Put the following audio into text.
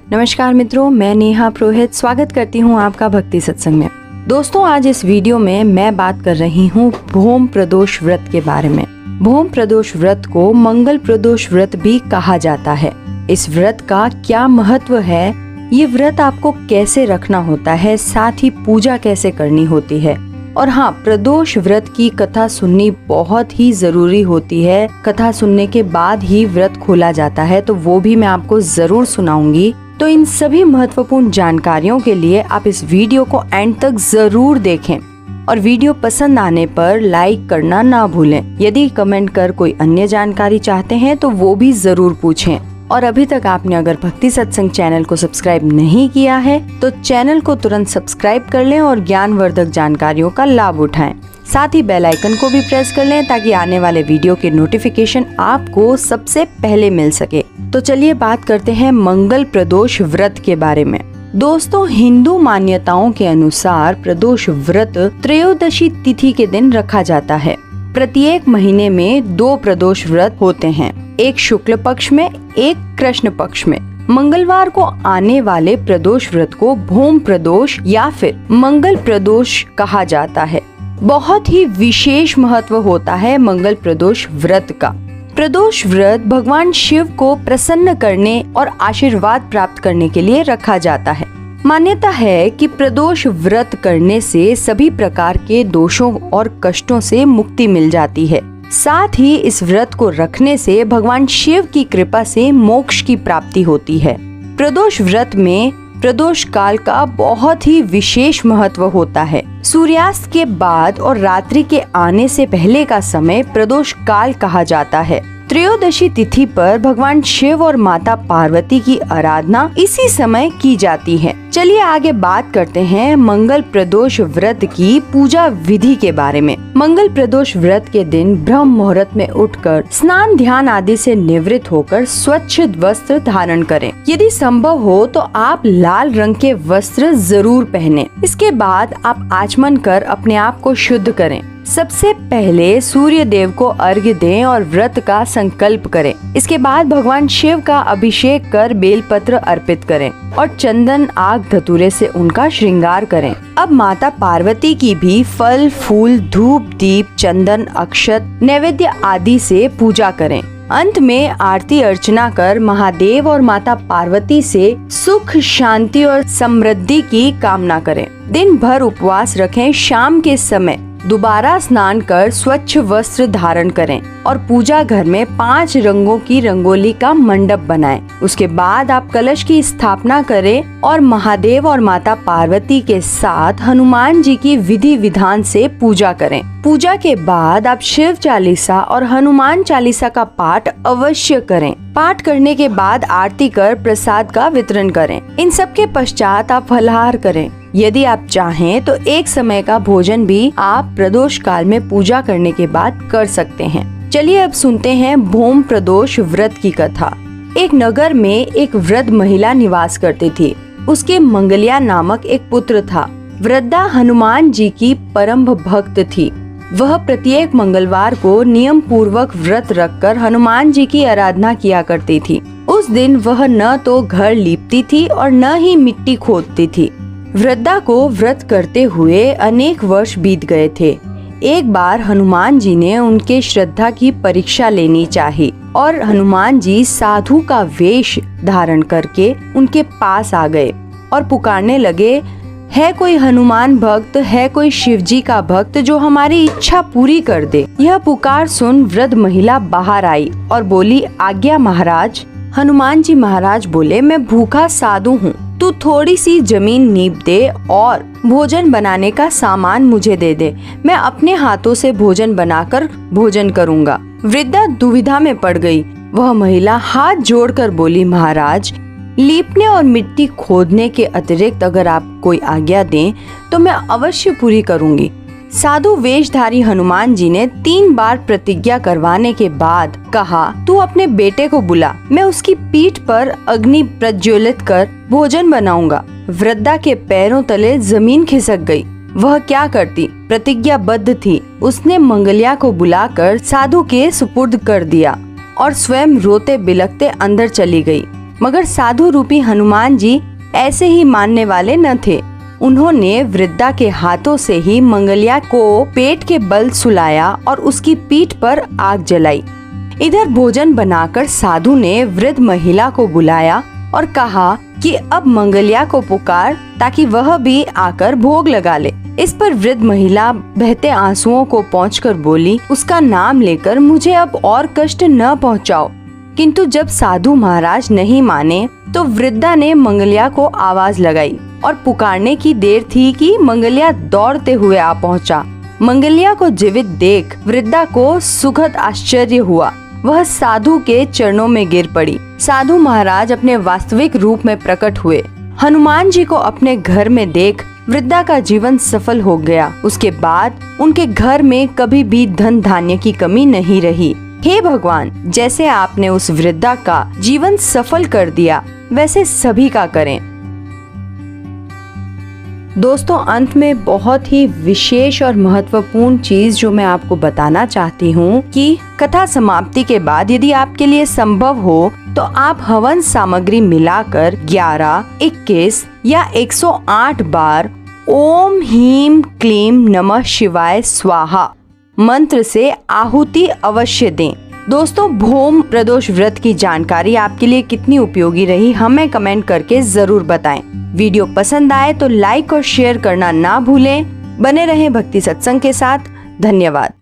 नमस्कार मित्रों, मैं नेहा पुरोहित स्वागत करती हूँ आपका भक्ति सत्संग में। दोस्तों, आज इस वीडियो में मैं बात कर रही हूँ भोम प्रदोष व्रत के बारे में। भोम प्रदोष व्रत को मंगल प्रदोष व्रत भी कहा जाता है। इस व्रत का क्या महत्व है, ये व्रत आपको कैसे रखना होता है, साथ ही पूजा कैसे करनी होती है, और हाँ, प्रदोष व्रत की कथा सुननी बहुत ही जरूरी होती है। कथा सुनने के बाद ही व्रत खोला जाता है, तो वो भी मैं आपको जरूर सुनाऊंगी। तो इन सभी महत्वपूर्ण जानकारियों के लिए आप इस वीडियो को एंड तक जरूर देखें और वीडियो पसंद आने पर लाइक करना ना भूलें। यदि कमेंट कर कोई अन्य जानकारी चाहते हैं तो वो भी जरूर पूछें। और अभी तक आपने अगर भक्ति सत्संग चैनल को सब्सक्राइब नहीं किया है तो चैनल को तुरंत सब्सक्राइब कर लें और ज्ञानवर्धक जानकारियों का लाभ उठाएं। साथ ही बेल आइकन को भी प्रेस कर लें ताकि आने वाले वीडियो के नोटिफिकेशन आपको सबसे पहले मिल सके। तो चलिए बात करते हैं मंगल प्रदोष व्रत के बारे में। दोस्तों, हिंदू मान्यताओं के अनुसार प्रदोष व्रत त्रयोदशी तिथि के दिन रखा जाता है। प्रत्येक महीने में 2 प्रदोष व्रत होते हैं, एक शुक्ल पक्ष में, एक कृष्ण पक्ष में। मंगलवार को आने वाले प्रदोष व्रत को भोम प्रदोष या फिर मंगल प्रदोष कहा जाता है। बहुत ही विशेष महत्व होता है मंगल प्रदोष व्रत का। प्रदोष व्रत भगवान शिव को प्रसन्न करने और आशीर्वाद प्राप्त करने के लिए रखा जाता है। मान्यता है कि प्रदोष व्रत करने से सभी प्रकार के दोषों और कष्टों से मुक्ति मिल जाती है। साथ ही इस व्रत को रखने से भगवान शिव की कृपा से मोक्ष की प्राप्ति होती है। प्रदोष व्रत में प्रदोष काल का बहुत ही विशेष महत्व होता है। सूर्यास्त के बाद और रात्रि के आने से पहले का समय प्रदोष काल कहा जाता है। त्रयोदशी तिथि पर भगवान शिव और माता पार्वती की आराधना इसी समय की जाती है। चलिए आगे बात करते हैं मंगल प्रदोष व्रत की पूजा विधि के बारे में। मंगल प्रदोष व्रत के दिन ब्रह्म मुहूर्त में उठकर स्नान ध्यान आदि से निवृत्त होकर स्वच्छ वस्त्र धारण करें। यदि संभव हो तो आप लाल रंग के वस्त्र जरूर पहनें। इसके बाद आप आचमन कर अपने आप को शुद्ध करें। सबसे पहले सूर्य देव को अर्घ्य दें और व्रत का संकल्प करें। इसके बाद भगवान शिव का अभिषेक कर बेलपत्र अर्पित करें और चंदन आग धतूरे से उनका श्रृंगार करें। अब माता पार्वती की भी फल फूल धूप दीप चंदन अक्षत नैवेद्य आदि से पूजा करें। अंत में आरती अर्चना कर महादेव और माता पार्वती से सुख शांति और समृद्धि की कामना करें। दिन भर उपवास रखें। शाम के समय दोबारा स्नान कर स्वच्छ वस्त्र धारण करें और पूजा घर में 5 रंगों की रंगोली का मंडप बनाएं। उसके बाद आप कलश की स्थापना करें और महादेव और माता पार्वती के साथ हनुमान जी की विधि विधान से पूजा करें। पूजा के बाद आप शिव चालीसा और हनुमान चालीसा का पाठ अवश्य करें। पाठ करने के बाद आरती कर प्रसाद का वितरण करें। इन सब के पश्चात आप फलाहार करें। यदि आप चाहें तो एक समय का भोजन भी आप प्रदोष काल में पूजा करने के बाद कर सकते हैं। चलिए अब सुनते हैं भोम प्रदोष व्रत की कथा। एक नगर में एक वृद्ध महिला निवास करती थी। उसके मंगलिया नामक एक पुत्र था। वृद्धा हनुमान जी की परम भक्त थी। वह प्रत्येक मंगलवार को नियम पूर्वक व्रत रखकर हनुमान जी की आराधना किया करती थी। उस दिन वह न तो घर लीपती थी और न ही मिट्टी खोदती थी। वृद्धा को व्रत करते हुए अनेक वर्ष बीत गए थे। एक बार हनुमान जी ने उनके श्रद्धा की परीक्षा लेनी चाही और हनुमान जी साधु का वेश धारण करके उनके पास आ गए और पुकारने लगे, है कोई हनुमान भक्त, है कोई शिव जी का भक्त जो हमारी इच्छा पूरी कर दे। यह पुकार सुन वृद्ध महिला बाहर आई और बोली, आज्ञा महाराज। हनुमान जी महाराज बोले, मैं भूखा साधु हूँ, तू थोड़ी सी जमीन नीप दे और भोजन बनाने का सामान मुझे दे दे। मैं अपने हाथों से भोजन बनाकर भोजन करूँगा। वृद्धा दुविधा में पड़ गई। वह महिला हाथ जोड़कर बोली, महाराज, लीपने और मिट्टी खोदने के अतिरिक्त अगर आप कोई आज्ञा दें तो मैं अवश्य पूरी करूँगी। साधु वेशधारी हनुमान जी ने 3 बार प्रतिज्ञा करवाने के बाद कहा, तू अपने बेटे को बुला, मैं उसकी पीठ पर अग्नि प्रज्वलित कर भोजन बनाऊंगा। वृद्धा के पैरों तले जमीन खिसक गई। वह क्या करती, प्रतिज्ञाबद्ध थी। उसने मंगलिया को बुलाकर साधु के सुपुर्द कर दिया और स्वयं रोते बिलखते अंदर चली गई। मगर साधु रूपी हनुमान जी ऐसे ही मानने वाले न थे। उन्होंने वृद्धा के हाथों से ही मंगलिया को पेट के बल सुलाया और उसकी पीठ पर आग जलाई। इधर भोजन बनाकर साधु ने वृद्ध महिला को बुलाया और कहा कि अब मंगलिया को पुकार ताकि वह भी आकर भोग लगा ले। इस पर वृद्ध महिला बहते आंसुओं को पोंछकर बोली, उसका नाम लेकर मुझे अब और कष्ट न पहुंचाओ। किंतु जब साधु महाराज नहीं माने तो वृद्धा ने मंगलिया को आवाज लगाई और पुकारने की देर थी कि मंगलिया दौड़ते हुए आ पहुंचा। मंगलिया को जीवित देख वृद्धा को सुखद आश्चर्य हुआ। वह साधु के चरणों में गिर पड़ी। साधु महाराज अपने वास्तविक रूप में प्रकट हुए। हनुमान जी को अपने घर में देख वृद्धा का जीवन सफल हो गया। उसके बाद उनके घर में कभी भी धन धान्य की कमी नहीं रही। हे भगवान, जैसे आपने उस वृद्धा का जीवन सफल कर दिया वैसे सभी का करें। दोस्तों, अंत में बहुत ही विशेष और महत्वपूर्ण चीज जो मैं आपको बताना चाहती हूँ कि कथा समाप्ति के बाद यदि आपके लिए संभव हो तो आप हवन सामग्री मिलाकर 11, 21 या 108 बार ओम ह्रीं क्लीं नमः शिवाय स्वाहा मंत्र से आहुति अवश्य दें। दोस्तों, भोम प्रदोष व्रत की जानकारी आपके लिए कितनी उपयोगी रही हमें कमेंट करके जरूर बताएं। वीडियो पसंद आए तो लाइक और शेयर करना ना भूलें। बने रहें भक्ति सत्संग के साथ। धन्यवाद।